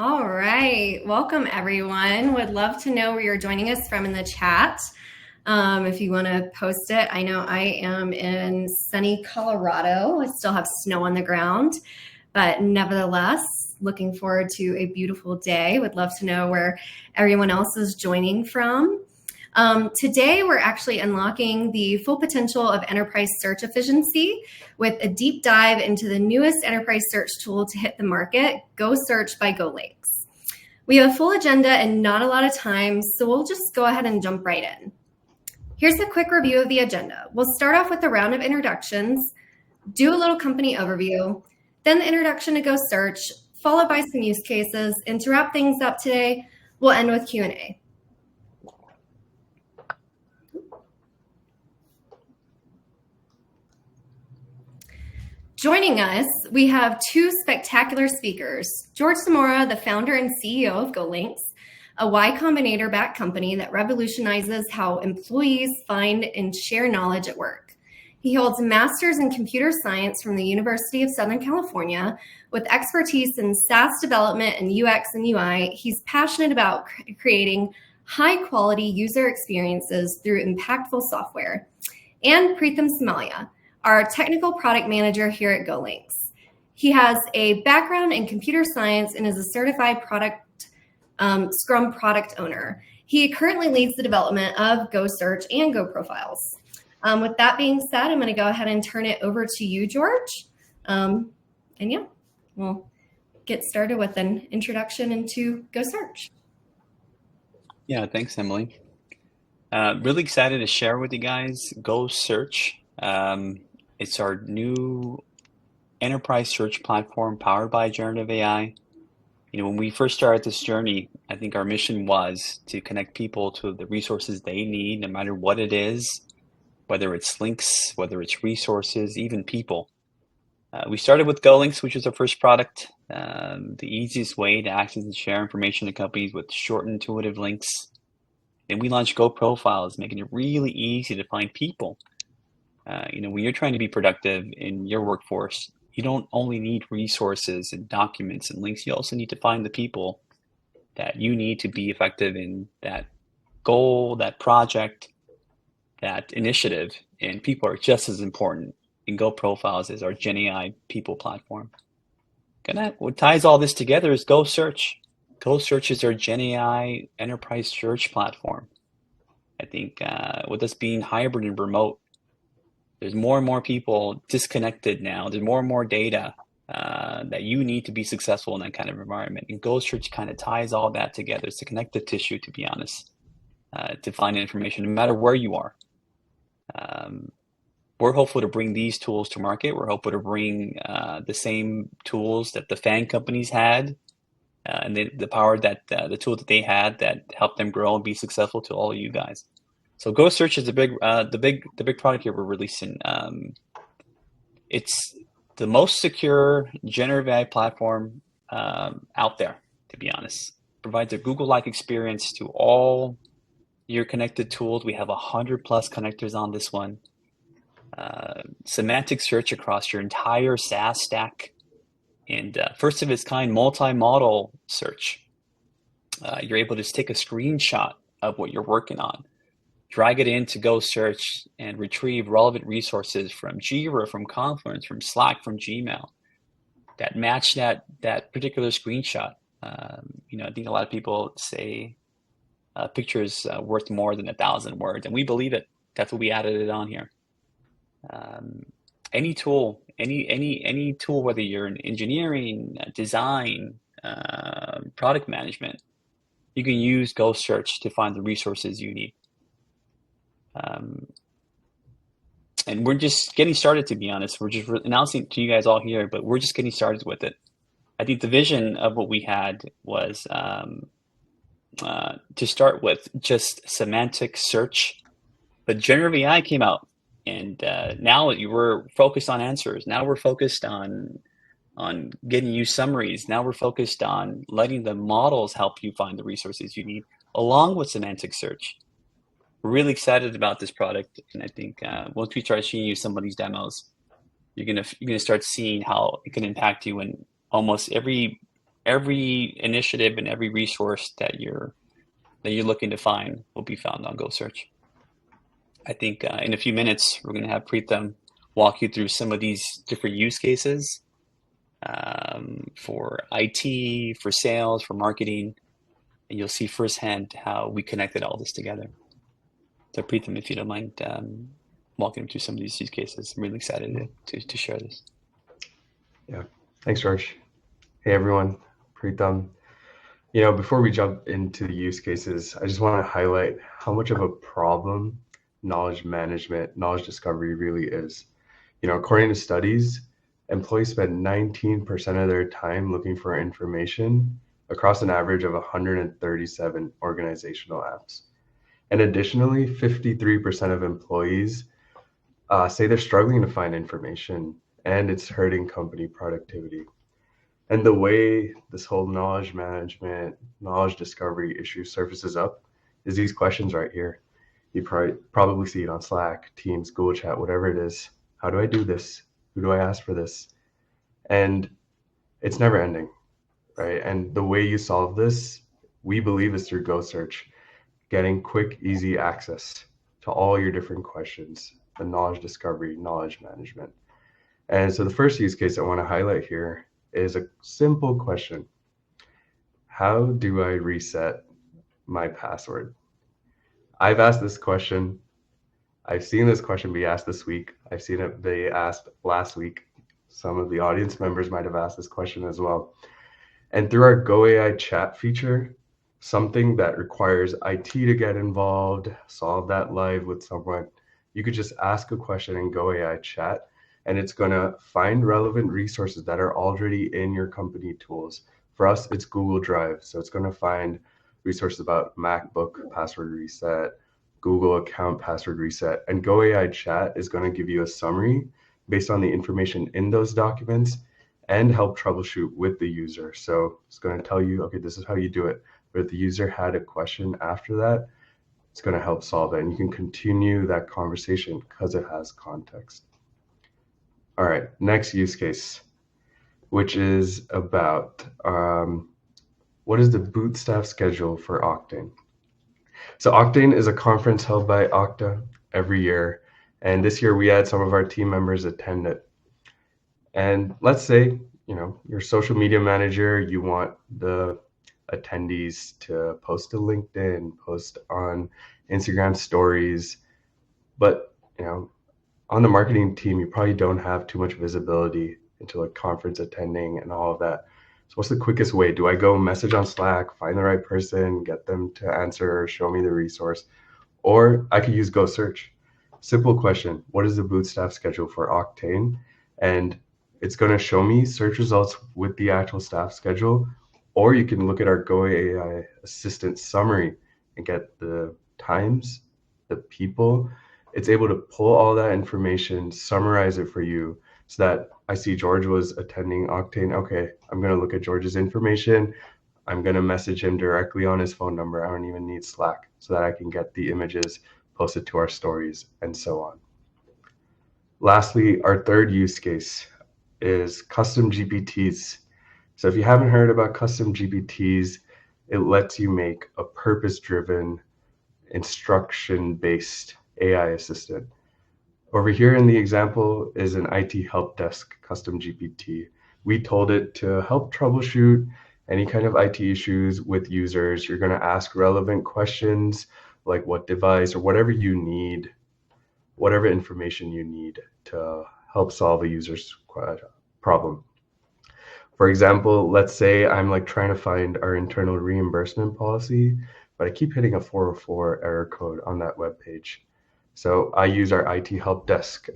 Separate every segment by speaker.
Speaker 1: All right. Welcome, everyone. Would love to know where you're joining us from in the chat. If you want to post it, I know I am in sunny Colorado. I still have snow on the ground, but nevertheless, looking forward to a beautiful day. Would love to know where everyone else is joining from. Today, we're actually unlocking the full potential of enterprise search efficiency with a deep dive into the newest enterprise search tool to hit the market, GoSearch by GoLinks. We have a full agenda and not a lot of time, so we'll just go ahead and jump right in. Here's a quick review of the agenda. We'll start off with a round of introductions, do a little company overview, then the introduction to GoSearch, followed by some use cases, and to wrap things up today, we'll end with Q&A. Joining us, we have two spectacular speakers. George Zamora, the founder and CEO of GoLinks, a Y Combinator-backed company that revolutionizes how employees find and share knowledge at work. He holds a master's in computer science from the University of Southern California. With expertise in SaaS development and UX and UI, he's passionate about creating high-quality user experiences through impactful software. And Preetham, our technical product manager here at GoLinks. He has a background in computer science and is a certified Scrum product owner. He currently leads the development of GoSearch and GoProfiles. With that being said, I'm going to go ahead and turn it over to you, George. And yeah, we'll get started with an introduction into GoSearch.
Speaker 2: Yeah, thanks, Emily. Really excited to share with you guys GoSearch. It's our new enterprise search platform powered by generative AI. When we first started this journey, I think our mission was to connect people to the resources they need, no matter what it is, whether it's links, whether it's resources, even people. We started with GoLinks, which was our first product, the easiest way to access and share information to companies with short, intuitive links. Then we launched GoProfiles, making it really easy to find people. When you're trying to be productive in your workforce, you don't only need resources and documents and links, you also need to find the people that you need to be effective in that goal, that project, that initiative. And people are just as important. And GoProfiles is our Gen AI people platform. What ties all this together is GoSearch. GoSearch is our Gen AI enterprise search platform. I think with us being hybrid and remote, there's more and more people disconnected now. There's more and more data that you need to be successful in that kind of environment. And GoSearch kind of ties all that together. It's a connective tissue, to be honest, to find information, no matter where you are. We're hopeful to bring these tools to market. We're hopeful to bring the same tools that the FAANG companies had, and the power that the tool that they had that helped them grow and be successful to all of you guys. So GoSearch is the big product here we're releasing. It's the most secure generative AI platform out there, to be honest. Provides a Google-like experience to all your connected tools. We have 100+ connectors on this one. Semantic search across your entire SaaS stack, and first of its kind multi-modal search. You're able to just take a screenshot of what you're working on, drag it into GoSearch, and retrieve relevant resources from Jira, from Confluence, from Slack, from Gmail that match that particular screenshot. I think a lot of people say a picture is worth more than 1,000 words, and we believe it. That's what we added it on here. Any tool, any tool, whether you're in engineering, design, product management, you can use GoSearch to find the resources you need. And we're just getting started, to be honest. We're just announcing to you guys all here, but we're just getting started with it. I think the vision of what we had was to start with just semantic search, but generative AI came out, and now we're focused on answers. Now we're focused on getting you summaries. Now we're focused on letting the models help you find the resources you need, along with semantic search. We're really excited about this product, and I think once we start showing you some of these demos, you're gonna start seeing how it can impact you in almost every every initiative and every resource that you're looking to find will be found on GoSearch. I think in a few minutes, we're going to have Preetham walk you through some of these different use cases for IT, for sales, for marketing, and you'll see firsthand how we connected all this together. So Preetham, if you don't mind walking through some of these use cases, I'm really excited to share this.
Speaker 3: Yeah, thanks, George. Hey, everyone, Preetham. Before we jump into the use cases, I just want to highlight how much of a problem knowledge management, knowledge discovery really is. According to studies, employees spend 19% of their time looking for information across an average of 137 organizational apps. And additionally, 53% of employees say they're struggling to find information, and it's hurting company productivity. And the way this whole knowledge management, knowledge discovery issue surfaces up is these questions right here. You probably see it on Slack, Teams, Google Chat, whatever it is. How do I do this? Who do I ask for this? And it's never ending, right? And the way you solve this, we believe, is through GoSearch, getting quick, easy access to all your different questions, the knowledge discovery, knowledge management. And so the first use case I want to highlight here is a simple question. How do I reset my password? I've asked this question. I've seen this question be asked this week. I've seen it be asked last week. Some of the audience members might have asked this question as well. And through our GoAI chat feature, something that requires IT to get involved, solve that live with someone, you could just ask a question in GoAI chat, and it's going to find relevant resources that are already in your company tools. For us, it's Google Drive. So it's going to find resources about MacBook password reset, Google account password reset, and GoAI chat is going to give you a summary based on the information in those documents and help troubleshoot with the user. So it's going to tell you, okay, this is how you do it. But if the user had a question after that, it's going to help solve it. And you can continue that conversation because it has context. All right, next use case, which is about what is the boot staff schedule for Octane? So Octane is a conference held by Okta every year. And this year we had some of our team members attend it. And let's say, you're a social media manager, you want the attendees to post to LinkedIn, post on Instagram stories, but on the marketing team, you probably don't have too much visibility into like conference attending and all of that. So what's the quickest way? Do I go message on Slack, find the right person, get them to answer, or show me the resource? Or I could use GoSearch. Simple question, what is the boot staff schedule for Octane? And it's going to show me search results with the actual staff schedule, or you can look at our GoAI assistant summary and get the times, the people. It's able to pull all that information, summarize it for you so that I see George was attending Octane. Okay, I'm going to look at George's information. I'm going to message him directly on his phone number. I don't even need Slack so that I can get the images posted to our stories and so on. Lastly, our third use case is custom GPTs. So if you haven't heard about custom GPTs, it lets you make a purpose-driven, instruction-based AI assistant. Over here in the example is an IT help desk custom GPT. We told it to help troubleshoot any kind of IT issues with users. You're going to ask relevant questions like what device or whatever you need, whatever information you need to help solve a user's problem. For example, let's say I'm trying to find our internal reimbursement policy, but I keep hitting a 404 error code on that web page. So I use our IT help desk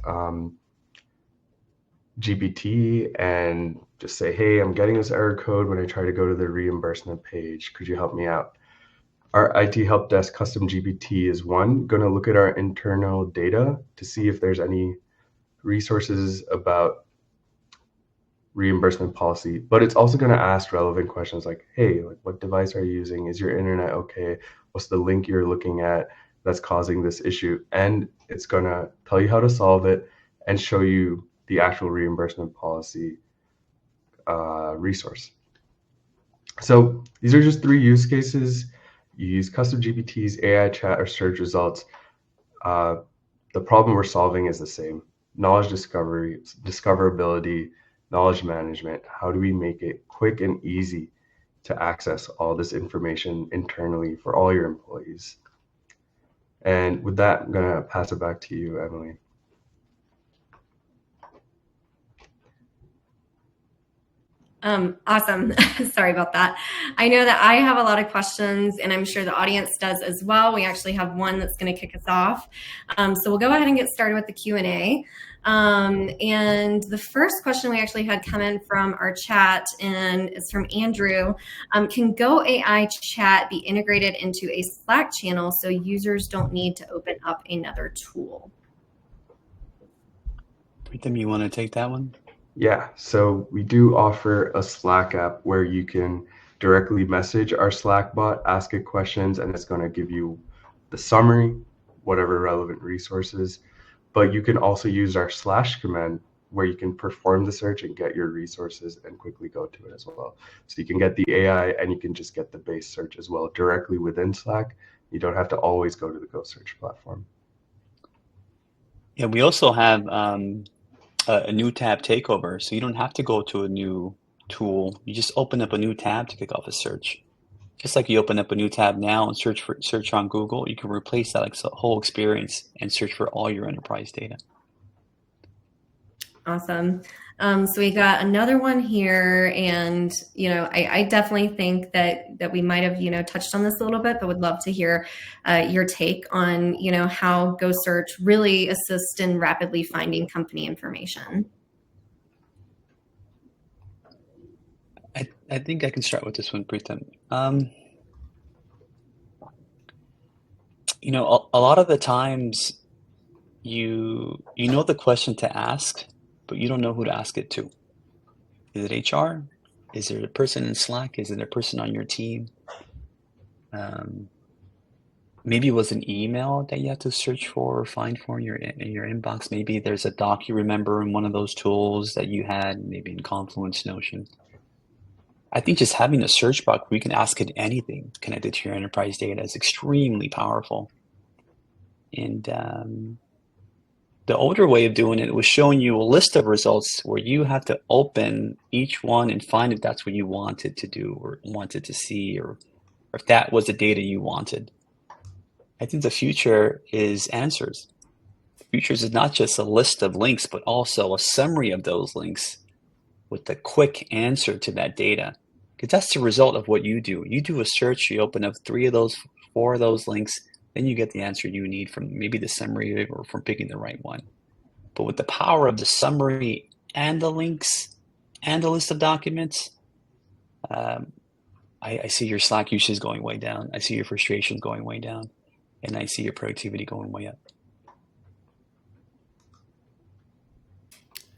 Speaker 3: GPT and just say, hey, I'm getting this error code when I try to go to the reimbursement page. Could you help me out? Our IT help desk custom GPT is going to look at our internal data to see if there's any resources about reimbursement policy, but it's also going to ask relevant questions like, hey, what device are you using? Is your internet okay? What's the link you're looking at that's causing this issue? And it's going to tell you how to solve it and show you the actual reimbursement policy resource. So these are just 3 use cases. You use custom GPTs, AI chat, or search results. The problem we're solving is the same: knowledge discovery, discoverability, knowledge management. How do we make it quick and easy to access all this information internally for all your employees? And with that, I'm going to pass it back to you, Emily.
Speaker 1: Awesome. Sorry about that. I know that I have a lot of questions, and I'm sure the audience does as well. We actually have one that's going to kick us off. So we'll go ahead and get started with the Q&A. And the first question we actually had come in from our chat, and it's from Andrew. Can Go AI chat be integrated into a Slack channel so users don't need to open up another tool?
Speaker 2: Preetham, you want to take that one?
Speaker 3: Yeah, so we do offer a Slack app where you can directly message our Slack bot, ask it questions, and it's going to give you the summary, whatever relevant resources. But you can also use our / command where you can perform the search and get your resources and quickly go to it as well. So you can get the AI and you can just get the base search as well directly within Slack. You don't have to always go to the GoSearch platform.
Speaker 2: Yeah, we also have a new tab takeover, so you don't have to go to a new tool. You just open up a new tab to kick off a search. Just like you open up a new tab now and search on Google, you can replace that like whole experience and search for all your enterprise data.
Speaker 1: Awesome. So we got another one here, and I definitely think that we might have touched on this a little bit, but would love to hear your take on how GoSearch really assists in rapidly finding company information.
Speaker 2: I think I can start with this one, Preetham. A lot of the times you know the question to ask, but you don't know who to ask it to. Is it HR? Is it a person in Slack? Is it a person on your team? Maybe it was an email that you have to search for or find for in your inbox. Maybe there's a doc you remember in one of those tools that you had, maybe in Confluence, Notion. I think just having a search box where you can ask it anything connected to your enterprise data is extremely powerful. And the older way of doing it was showing you a list of results where you have to open each one and find if that's what you wanted to do or wanted to see, or if that was the data you wanted. I think the future is answers. The future is not just a list of links, but also a summary of those links with a quick answer to that data. Because that's the result of what you do. You do a search, you open up 3 of those, 4 of those links, then you get the answer you need from maybe the summary or from picking the right one. But with the power of the summary and the links and the list of documents, I see your Slack usage going way down. I see your frustration going way down. And I see your productivity going way up.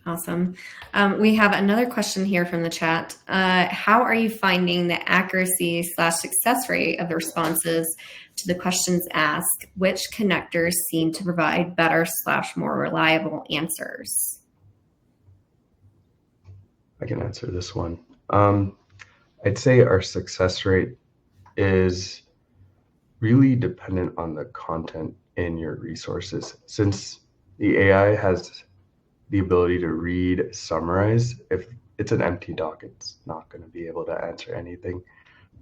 Speaker 1: Awesome. We have another question here from the chat. How are you finding the accuracy / success rate of the responses to the questions asked? Which connectors seem to provide better / more reliable answers?
Speaker 3: I can answer this one. I'd say our success rate is really dependent on the content in your resources. Since the AI has the ability to read, summarize, if it's an empty doc, it's not going to be able to answer anything,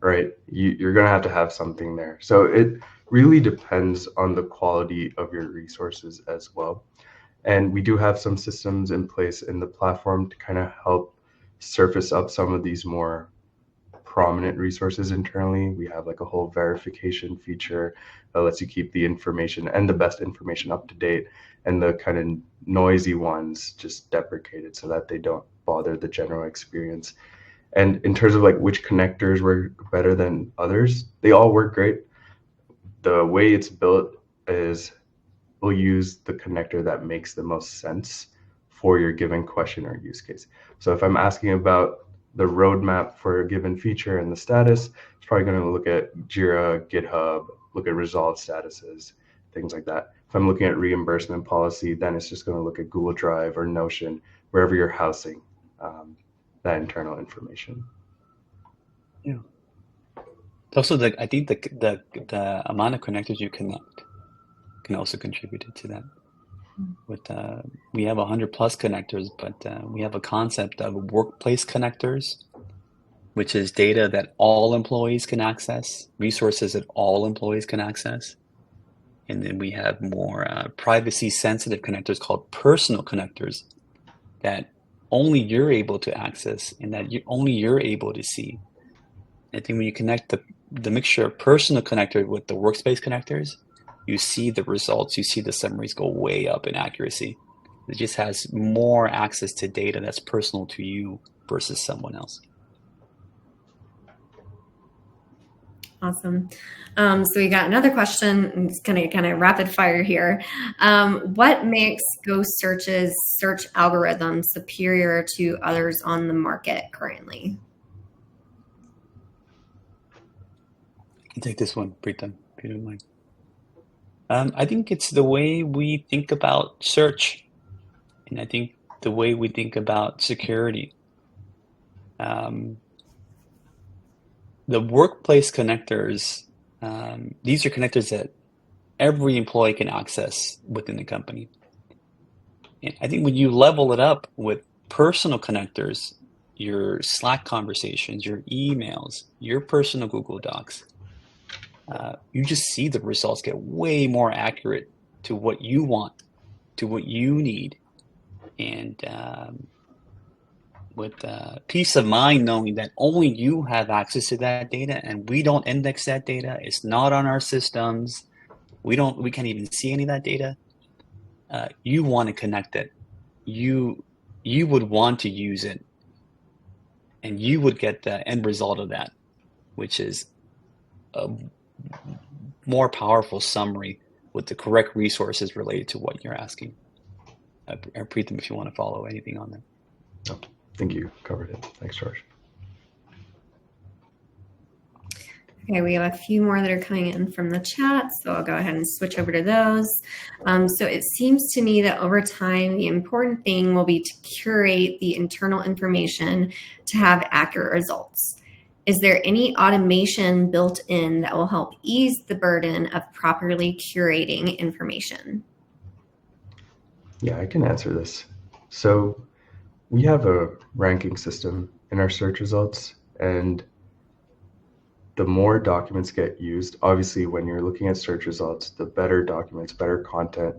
Speaker 3: right? You're going to have something there. So it really depends on the quality of your resources as well. And we do have some systems in place in the platform to kind of help surface up some of these more prominent resources internally. We have like a whole verification feature that lets you keep the information and the best information up to date, and the kind of noisy ones just deprecated so that they don't bother the general experience. And in terms of like which connectors work better than others, they all work great. The way it's built is we'll use the connector that makes the most sense for your given question or use case. So if I'm asking about the roadmap for a given feature and the status, it's probably going to look at Jira, GitHub, look at resolved statuses, things like that. If I'm looking at reimbursement policy, then it's just going to look at Google Drive or Notion, wherever you're housing that internal information.
Speaker 2: Yeah. Also, I think the amount of connectors you connect can also contribute to that. With we have 100 plus connectors, but we have a concept of workplace connectors, which is data that all employees can access, resources that all employees can access. And then we have more privacy sensitive connectors called personal connectors that only you're able to access and that only you're able to see. I think when you connect the mixture of personal connector with the workspace connectors, you see the results, you see the summaries go way up in accuracy. It just has more access to data that's personal to you versus someone else.
Speaker 1: Awesome. So we got another question. It's kind of rapid fire here. What makes GoSearch's search algorithm superior to others on the market currently?
Speaker 2: I can take this one, Preetham, if you don't mind. I think it's the way we think about search, and I think the way we think about security. The workplace connectors, these are connectors that every employee can access within the company. And I think when you level it up with personal connectors, your Slack conversations, your emails, your personal Google Docs, you just see the results get way more accurate to what you want, to what you need. And with peace of mind knowing that only you have access to that data and we don't index that data, it's not on our systems, we can't even see any of that data. You want to connect it, you would want to use it, and you would get the end result of that, which is a more powerful summary with the correct resources related to what you're asking. Preetham, if you want to follow anything on that.
Speaker 3: No, I think you covered it. Thanks, George.
Speaker 1: Okay, we have a few more that are coming in from the chat, so I'll go ahead and switch over to those. So it seems to me that over time, the important thing will be to curate the internal information to have accurate results. Is there any automation built in that will help ease the burden of properly curating information?
Speaker 3: Yeah, I can answer this. So we have a ranking system in our search results, and the more documents get used, obviously when you're looking at search results, the better documents, better content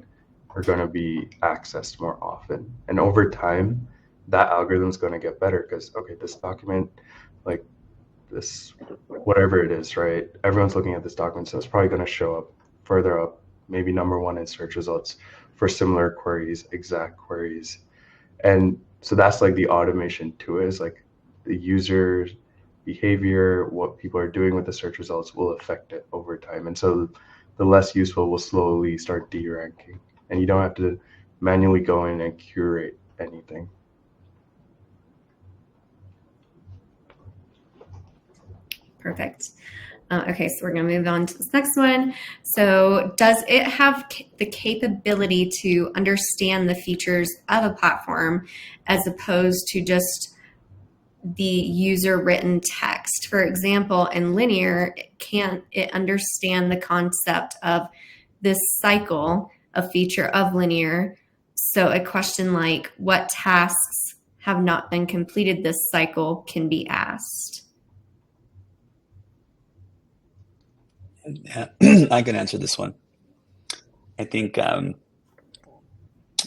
Speaker 3: are going to be accessed more often. And over time, that algorithm is going to get better because, okay, this document, like this, whatever it is, right? Everyone's looking at this document, so it's probably going to show up further up, maybe number one in search results for similar queries, exact queries. And so that's like the automation to it, is like the user behavior, what people are doing with the search results will affect it over time. And so the less useful will slowly start deranking, and you don't have to manually go in and curate anything.
Speaker 1: Perfect. Okay, so we're going to move on to this next one. So does it have the capability to understand the features of a platform as opposed to just the user written text? For example, in linear, can it understand the concept of this cycle, a feature of linear? So a question like, what tasks have not been completed this cycle can be asked.
Speaker 2: I can answer this one. I think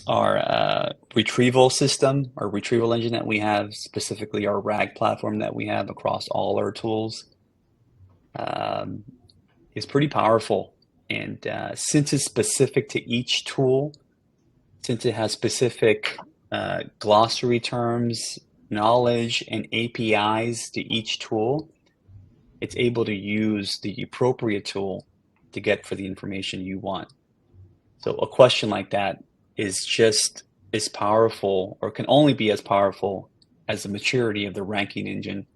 Speaker 2: our retrieval system, our retrieval engine that we have, specifically our RAG platform that we have across all our tools, is pretty powerful. And since it's specific to each tool, since it has specific glossary terms, knowledge, and APIs to each tool, it's able to use the appropriate tool to get for the information you want. So a question like that is just as powerful, or can only be as powerful, as the maturity of the ranking engine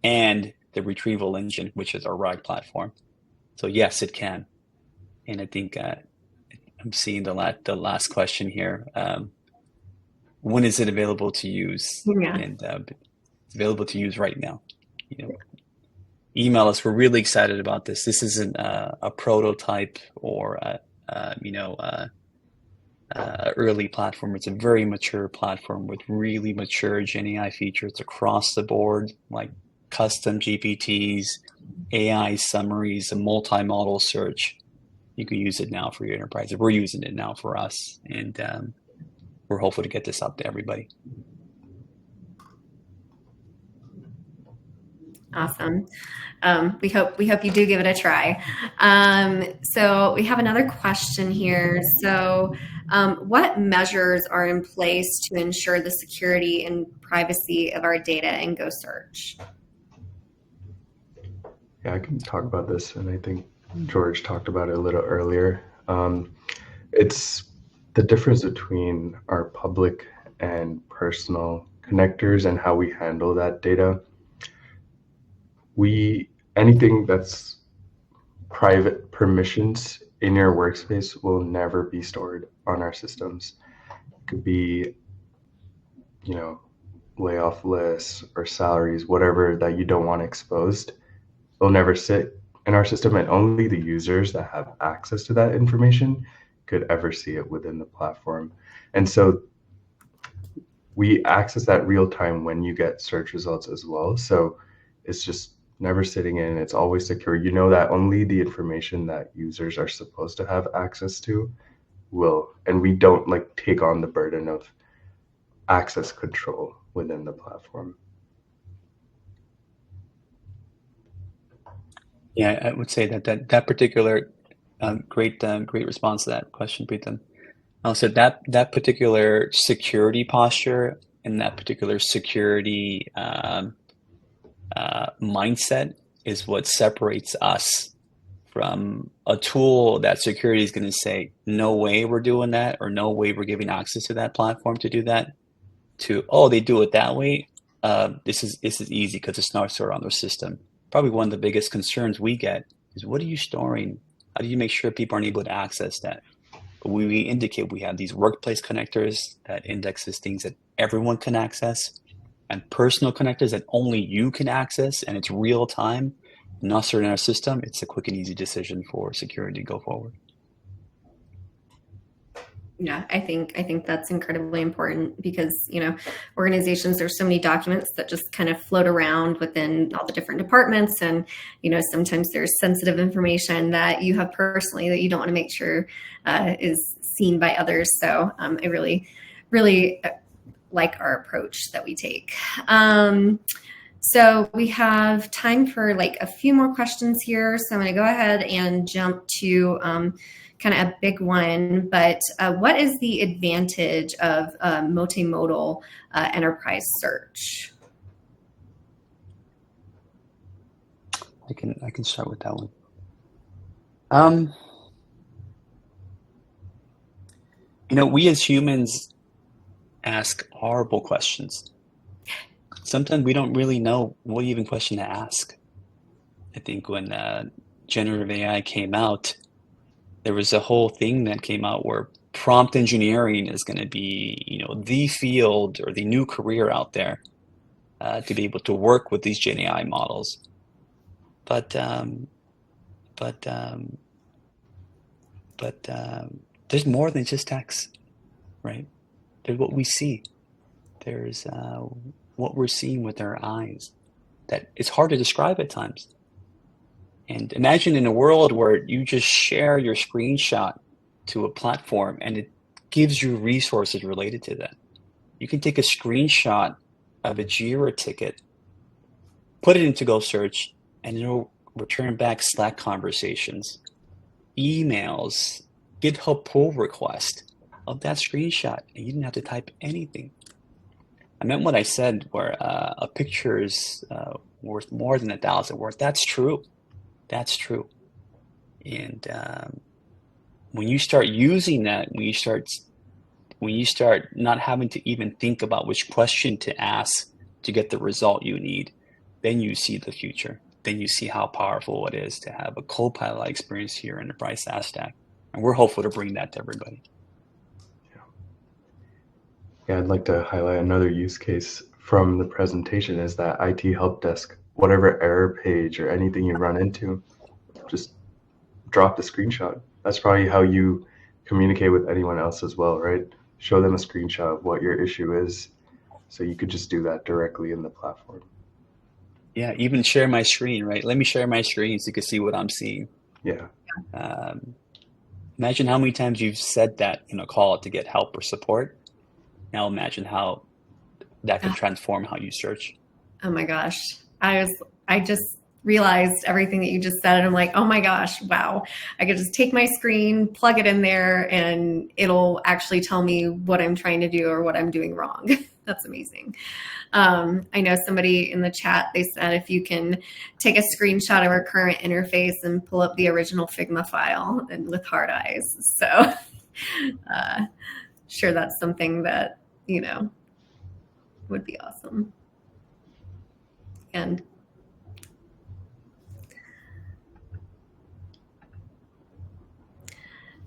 Speaker 2: and the retrieval engine, which is our RAG platform. So yes, it can. And I think I'm seeing the last question here. When is it available to use?
Speaker 1: Yeah.
Speaker 2: And it's available to use right now. You know, email us. We're really excited about this. This isn't a prototype or early platform. It's a very mature platform with really mature GenAI features across the board, like custom GPTs, AI summaries, a multi-modal search. You can use it now for your enterprise. We're using it now for us, and we're hopeful to get this up to everybody.
Speaker 1: Awesome. We hope you do give it a try. So we have another question here. So what measures are in place to ensure the security and privacy of our data in GoSearch?
Speaker 3: Yeah, I can talk about this, and I think George talked about it a little earlier. It's the difference between our public and personal connectors and how we handle that data. Anything that's private permissions in your workspace will never be stored on our systems. It could be, layoff lists or salaries, whatever that you don't want exposed. They'll never sit in our system, and only the users that have access to that information could ever see it within the platform. And so we access that real time when you get search results as well. So it's just never sitting in, it's always secure. You know that only the information that users are supposed to have access to will, and we don't take on the burden of access control within the platform.
Speaker 2: Yeah, I would say that particular great response to that question, Preetham. Also, that particular security posture and that particular security mindset is what separates us from a tool that security is going to say, no way we're doing that, or no way we're giving access to that platform to do that, to, oh, they do it that way. This is easy because it's not stored on their system. Probably one of the biggest concerns we get is, what are you storing? How do you make sure people aren't able to access that? But we indicate we have these workplace connectors that indexes things that everyone can access, and personal connectors that only you can access, and it's real time, not stored in our system. It's a quick and easy decision for security to go forward.
Speaker 1: Yeah, I think that's incredibly important because, organizations, there's so many documents that just kind of float around within all the different departments. And, sometimes there's sensitive information that you have personally that you don't want to make sure is seen by others. So I really, really like our approach that we take. So we have time for a few more questions here. So I'm going to go ahead and jump to kind of a big one, but what is the advantage of multimodal enterprise search?
Speaker 2: I can start with that one. We as humans ask horrible questions. Sometimes we don't really know what even question to ask. I think when generative AI came out, there was a whole thing that came out where prompt engineering is going to be, the field or the new career out there to be able to work with these Gen AI models. But there's more than just text, right? There's what we see. There's what we're seeing with our eyes that it's hard to describe at times. And imagine in a world where you just share your screenshot to a platform and it gives you resources related to that. You can take a screenshot of a Jira ticket, put it into GoSearch, and it'll return back Slack conversations, emails, GitHub pull request of that screenshot, and you didn't have to type anything. I meant what I said, where a picture is worth more than 1,000 words. That's true. That's true. And when you start using that, when you start not having to even think about which question to ask to get the result you need, then you see the future. Then you see how powerful it is to have a co-pilot experience here in Enterprise SaaS Stack. And we're hopeful to bring that to everybody.
Speaker 3: Yeah, I'd like to highlight another use case from the presentation is that IT help desk whatever error page or anything you run into, just drop the screenshot. That's probably how you communicate with anyone else as well, right? Show them a screenshot of what your issue is. So you could just do that directly in the platform.
Speaker 2: Yeah, even share my screen, right? Let me share my screen so you can see what I'm seeing.
Speaker 3: Yeah.
Speaker 2: Imagine how many times you've said that in a call to get help or support. Now imagine how that could transform how you search.
Speaker 1: Oh my gosh. I just realized everything that you just said. And I'm like, oh my gosh, wow. I could just take my screen, plug it in there, and it'll actually tell me what I'm trying to do or what I'm doing wrong. That's amazing. I know somebody in the chat, they said if you can take a screenshot of our current interface and pull up the original Figma file and with hard eyes. So sure, that's something that, you know, would be awesome. And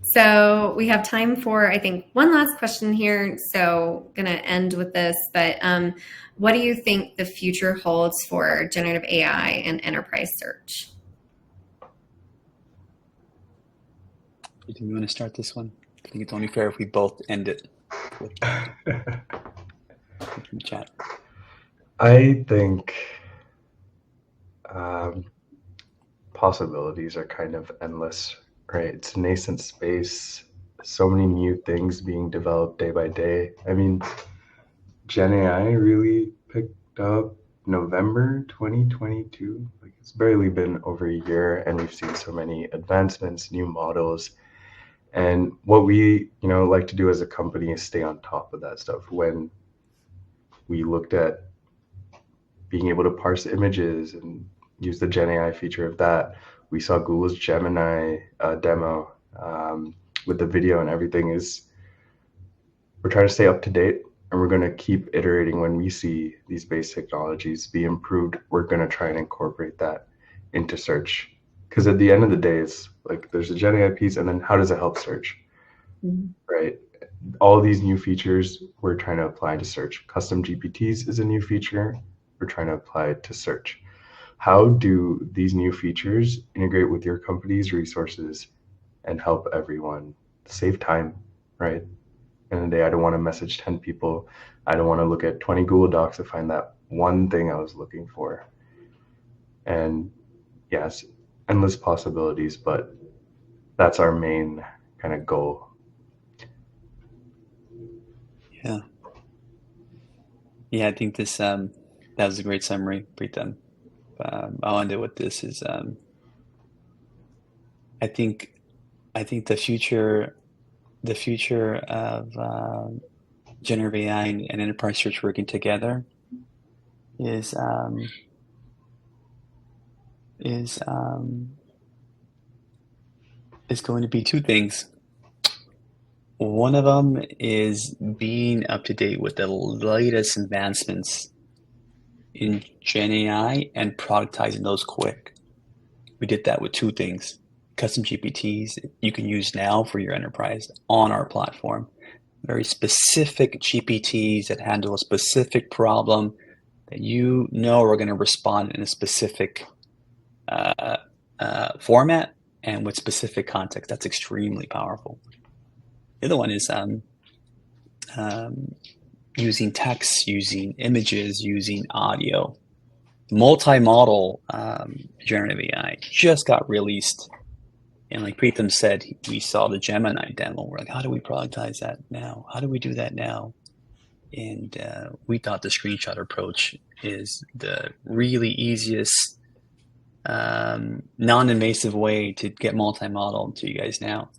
Speaker 1: so we have time for, I think, one last question here. So going to end with this, but what do you think the future holds for generative AI and enterprise search?
Speaker 2: Do you want to start this one? I think it's only fair if we both end it with the chat.
Speaker 3: I think possibilities are kind of endless, right? It's a nascent space. So many new things being developed day by day. I mean, Gen AI really picked up November 2022. Like, it's barely been over a year, and we've seen so many advancements, new models. And what we, like to do as a company is stay on top of that stuff. When we looked at being able to parse images and use the Gen AI feature of that, we saw Google's Gemini demo with the video and everything. We're trying to stay up to date, and we're going to keep iterating. When we see these base technologies be improved, we're going to try and incorporate that into search. Because at the end of the day, it's like there's a Gen AI piece, and then how does it help search, right? All these new features we're trying to apply to search. Custom GPTs is a new feature we're trying to apply it to search. How do these new features integrate with your company's resources and help everyone save time, right? In the day, I don't want to message 10 people. I don't want to look at 20 Google Docs to find that one thing I was looking for. And yes, endless possibilities, but that's our main kind of goal.
Speaker 2: Yeah, I think this that was a great summary, Preetham. I'll end it with this: is I think the future of generative AI and enterprise search working together is going to be two things. One of them is being up to date with the latest advancements in Gen AI and productizing those quick. We did that with two things. Custom GPTs you can use now for your enterprise on our platform. Very specific GPTs that handle a specific problem that are going to respond in a specific format and with specific context. That's extremely powerful. The other one is using text, using images, using audio. Multi-modal generative AI just got released. And like Preetham said, we saw the Gemini demo. We're like, how do we productize that now? How do we do that now? And we thought the screenshot approach is the really easiest, non-invasive way to get multi-modal to you guys now.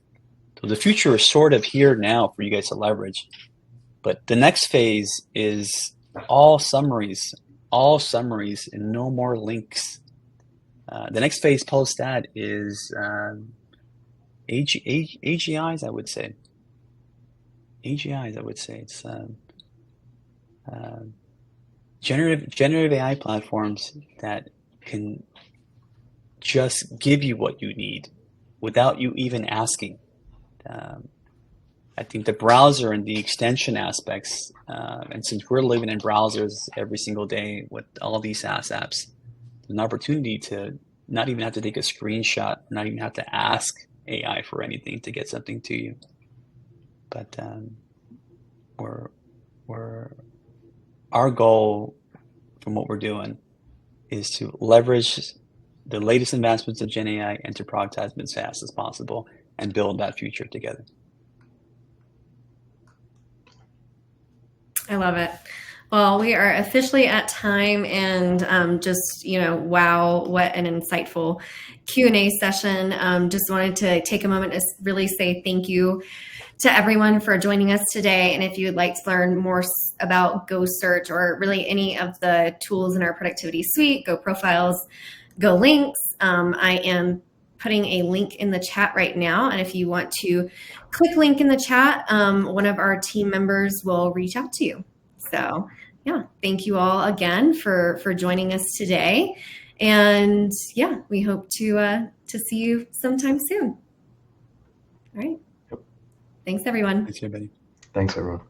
Speaker 2: So the future is sort of here now for you guys to leverage. But the next phase is all summaries and no more links. The next phase post that is AGIs, I would say. AGIs, I would say. It's generative AI platforms that can just give you what you need without you even asking. I think the browser and the extension aspects, and since we're living in browsers every single day with all these SaaS apps, an opportunity to not even have to take a screenshot, not even have to ask AI for anything to get something to you. But our goal from what we're doing is to leverage the latest advancements of Gen AI and to productize them as fast as possible and build that future together.
Speaker 1: I love it. Well, we are officially at time, and just, wow, what an insightful Q&A session. Just wanted to take a moment to really say thank you to everyone for joining us today. And if you would like to learn more about GoSearch or really any of the tools in our productivity suite, GoProfiles, GoLinks, I am putting a link in the chat right now. And if you want to click link in the chat, one of our team members will reach out to you. So yeah, thank you all again for joining us today. And yeah, we hope to see you sometime soon. All right.
Speaker 3: Yep.
Speaker 1: Thanks, everyone.
Speaker 2: Thanks, everybody.
Speaker 3: Thanks, everyone.